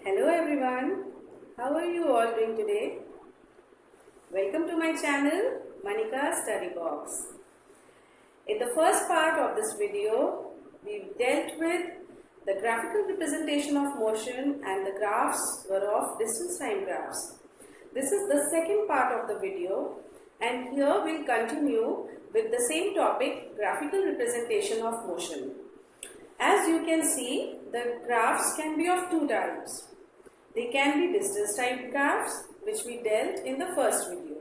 Hello everyone, how are you all doing today? Welcome to my channel, Manika's Study Box. In the first part of this video, we dealt with the graphical representation of motion and the graphs were of distance time graphs. This is the second part of the video and here we'll continue with the same topic, graphical representation of motion. As you can see, the graphs can be of two types. They can be distance type graphs, which we dealt in the first video.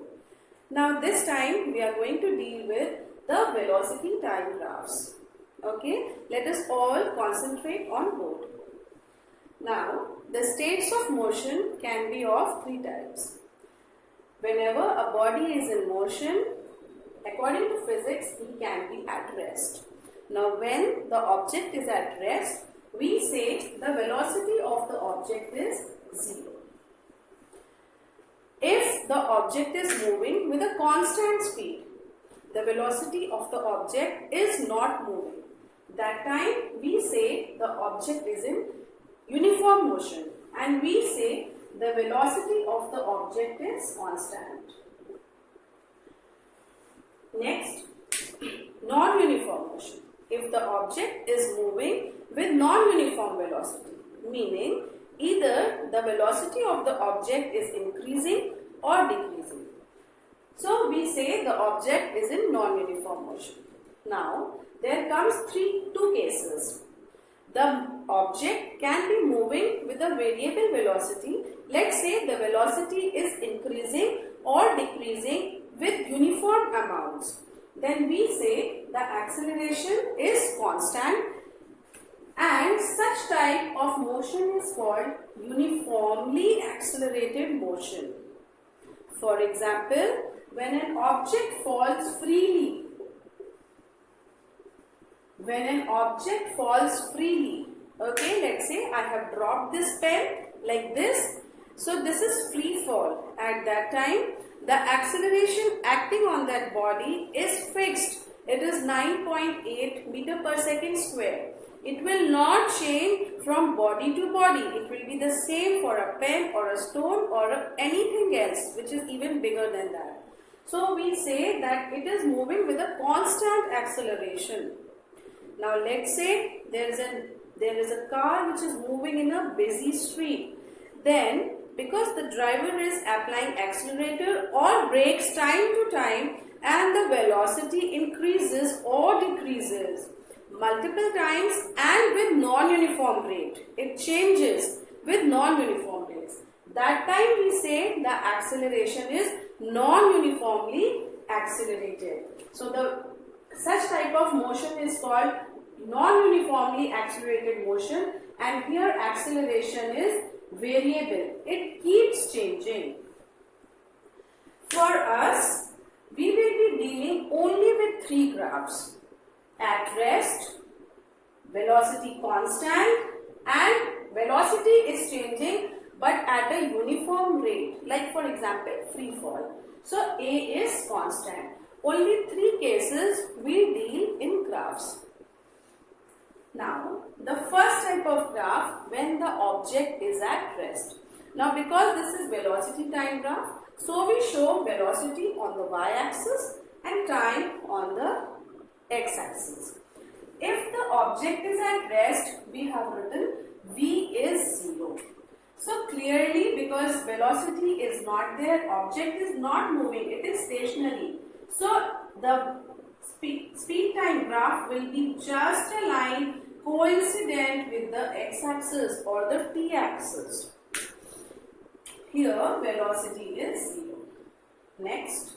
Now this time we are going to deal with the velocity time graphs. Okay, let us all concentrate on both. Now, the states of motion can be of three types. Whenever a body is in motion, according to physics, it can be at rest. Now, when the object is at rest, we say the velocity of the object is 0. If the object is moving with a constant speed, the velocity of the object is not moving. That time we say the object is in uniform motion and we say the velocity of the object is constant. Next, non-uniform motion. If the object is moving with non-uniform velocity, meaning either the velocity of the object is increasing or decreasing. So we say the object is in non-uniform motion. Now there comes two cases. The object can be moving with a variable velocity. Let's say the velocity is increasing or decreasing with uniform amounts. Then we say the acceleration is constant and such type of motion is called uniformly accelerated motion. For example, when an object falls freely, okay, let's say I have dropped this pen like this, so this is free fall. At that time, the acceleration acting on that body is fixed. It is 9.8 meter per second square. It will not change from body to body. It will be the same for a pen or a stone or anything else which is even bigger than that. So we say that it is moving with a constant acceleration. Now let's say there is a car which is moving in a busy street. Then because the driver is applying accelerator or brakes time to time and the velocity increases or decreases multiple times and with non-uniform rate. It changes with non-uniform rates. That time we say the acceleration is non-uniformly accelerated. So such type of motion is called non-uniformly accelerated motion and here acceleration is variable. It keeps changing. For us, we will be dealing only with three graphs. At rest, velocity constant and velocity is changing but at a uniform rate. Like for example, free fall. So A is constant. Only three cases we deal in graphs. Now, the first type of graph when the object is at rest. Now, because this is velocity time graph, so we show velocity on the y-axis and time on the x-axis. If the object is at rest, we have written v is 0. So, clearly because velocity is not there, object is not moving, it is stationary. So, the speed time graph will be just a line coincident with the x-axis or the t-axis. Here velocity is 0. Next,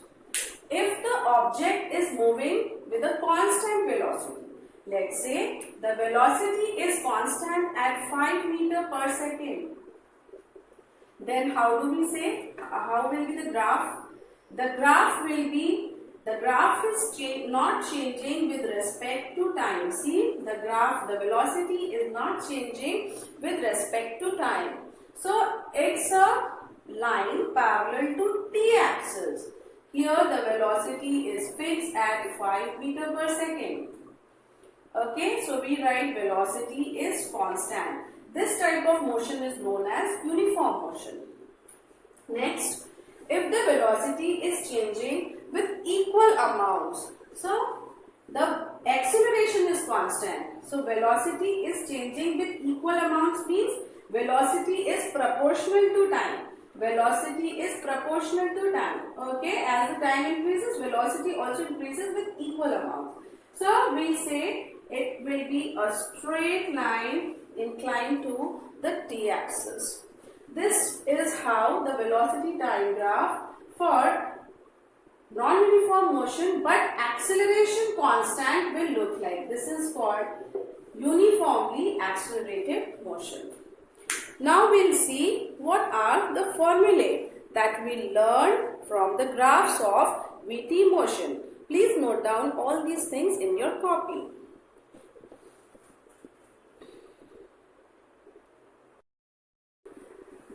if the object is moving with a constant velocity, let's say the velocity is constant at 5 meter per second, then how do we say, how will be the graph? The graph is not changing with respect to time. See, the velocity is not changing with respect to time. So, it's a line parallel to t-axis. Here, the velocity is fixed at 5 meter per second. Okay, so we write velocity is constant. This type type of motion is known as uniform motion. Next, if the velocity is changing with equal amounts, so the acceleration is constant. So velocity is changing with equal amounts means velocity is proportional to time. Velocity is proportional to time. Okay, as the time increases, velocity also increases with equal amounts. So we say it will be a straight line inclined to the t-axis. This is how the velocity time graph for non-uniform motion but acceleration constant will look like. This is called uniformly accelerated motion. Now we'll see what are the formulae that we learned from the graphs of VT motion. Please note down all these things in your copy.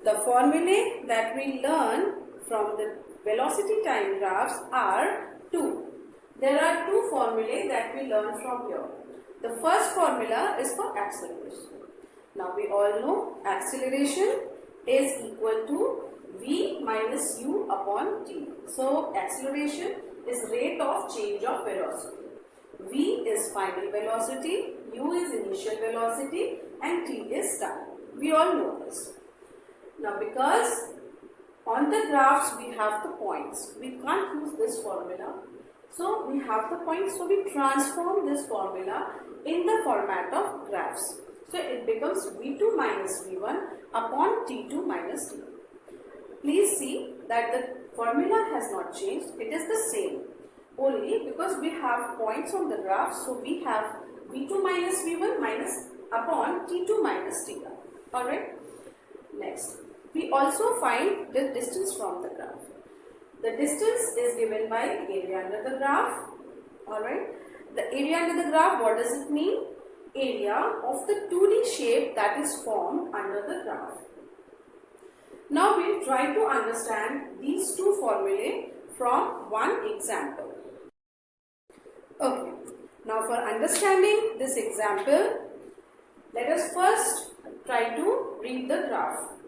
The formulae that we learn from the velocity time graphs are two. There are two formulae that we learn from here. The first formula is for acceleration. Now we all know acceleration is equal to v minus u upon t. So acceleration is rate of change of velocity. V is final velocity, u is initial velocity and t is time. We all know this. Now because on the graphs we have the points, we can't use this formula. So we have the points, so we transform this formula in the format of graphs. So it becomes v2 minus v1 upon t2 minus t1. Please see that the formula has not changed, it is the same. Only because we have points on the graph, so we have v2 minus v1 minus upon t2 minus t1. Alright. Next, we also find the distance from the graph. The distance is given by area under the graph. Alright. The area under the graph, what does it mean? Area of the 2D shape that is formed under the graph. Now we'll try to understand these two formulae from one example. Okay. Now for understanding this example, let us first try to read the graph.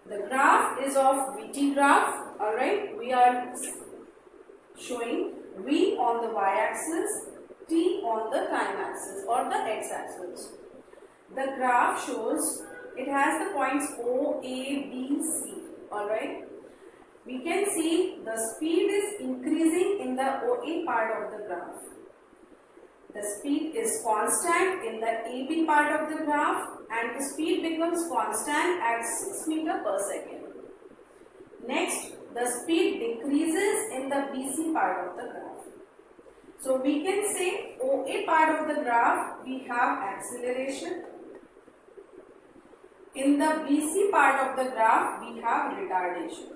The graph is of VT graph. Alright, we are showing V on the y-axis, T on the time axis or the x-axis. The graph shows it has the points O, A, B, C. Alright, we can see the speed is increasing in the OA part of the graph. The speed is constant in the AB part of the graph and the speed becomes constant at 6 meters per second. Next, the speed decreases in the BC part of the graph. So we can say OA part of the graph we have acceleration. In the BC part of the graph we have retardation.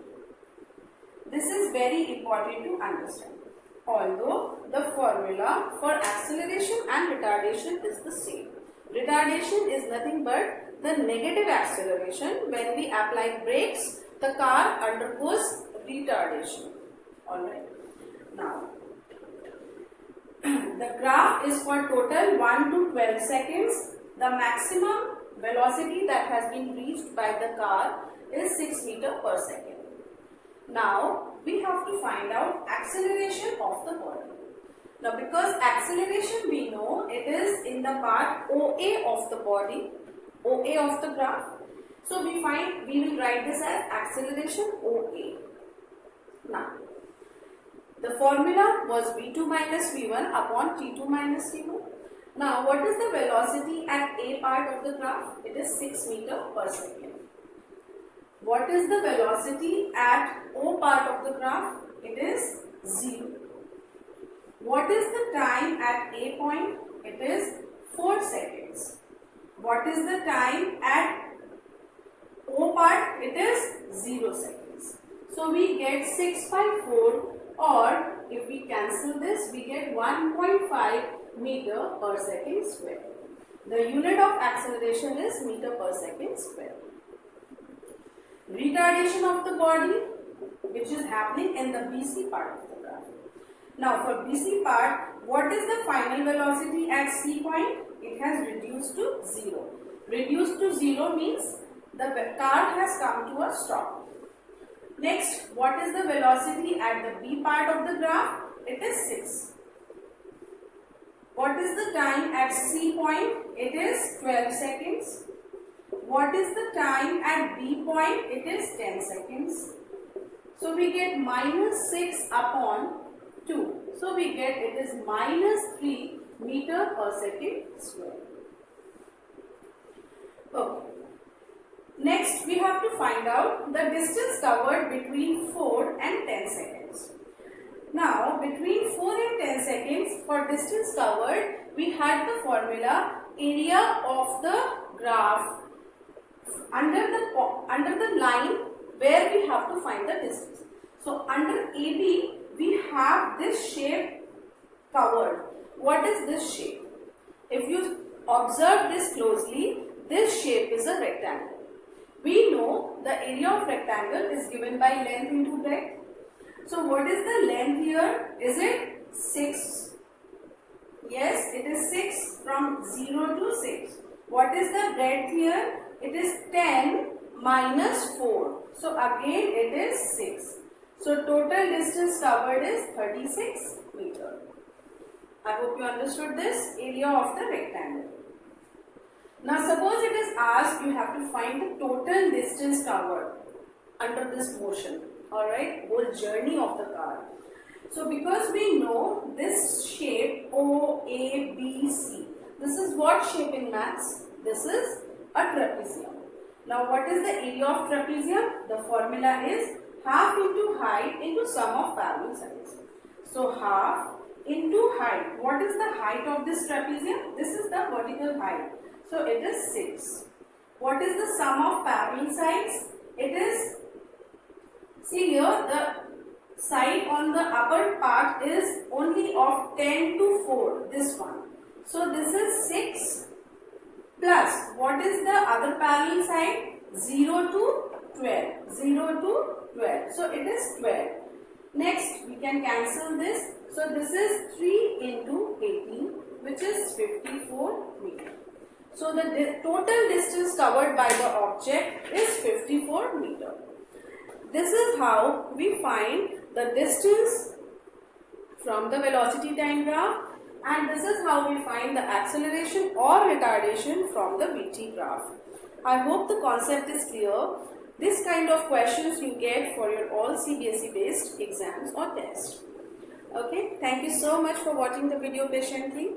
This is very important to understand. Although the formula for acceleration and retardation is the same. Retardation is nothing but the negative acceleration. When we apply brakes, the car undergoes retardation. Alright. Now, the graph is for total 1 to 12 seconds. The maximum velocity that has been reached by the car is 6 meters per second. Now, we have to find out acceleration of the body. Now, because acceleration we know it is in the part OA of the body, OA of the graph. So, we will write this as acceleration OA. Now, the formula was V2 minus V1 upon T2 minus T1. Now, what is the velocity at A part of the graph? It is 6 meters per second. What is the velocity at O part of the graph? It is 0. What is the time at A point? It is 4 seconds. What is the time at O part? It is 0 seconds. So we get 6 by 4, or if we cancel this, we get 1.5 meter per second square. The unit of acceleration is meter per second square. Retardation of the body, which is happening in the BC part of the graph. Now for BC part, what is the final velocity at C point? It has reduced to 0. Reduced to 0 means the car has come to a stop. Next, what is the velocity at the B part of the graph? It is 6. What is the time at C point? It is 12 seconds. What is the time at B point? It is 10 seconds. So we get minus 6 upon 2. So we get it is minus 3 meter per second square. Okay. Next, we have to find out the distance covered between 4 and 10 seconds. Now, between 4 and 10 seconds, for distance covered, we had the formula area of the graph under the line where we have to find the distance. So, under AB, we have this shape covered. What is this shape? If you observe this closely, this shape is a rectangle. We know the area of rectangle is given by length into breadth. So what is the length here? Is it 6? Yes, it is 6 from 0 to 6. What is the breadth here? It is 10 minus 4. So again it is 6. So total distance covered is 36 meter. I hope you understood this area of the rectangle. Now suppose it is asked, you have to find the total distance covered under this motion. Alright, whole journey of the car. So because we know this shape OABC, this is what shape in maths? This is a trapezium. Now what is the area of trapezium? The formula is half into height into sum of parallel sides. So half into height. What is the height of this trapezium? This is the vertical height. So it is 6. What is the sum of parallel sides? It is, see here, the side on the upper part is only of 10 to 4, this one. So this is 6 plus, what is the other parallel side? 0 to 12. 0 to 12. So it is 12. Next, we can cancel this. So this is 3 into 18, which is 54 meters. So the total distance covered by the object is 54 meters. This is how we find the distance from the velocity time graph, and this is how we find the acceleration or retardation from the VT graph. I hope the concept is clear. This kind of questions you get for your all CBSE based exams or tests. Okay, thank you so much for watching the video patiently.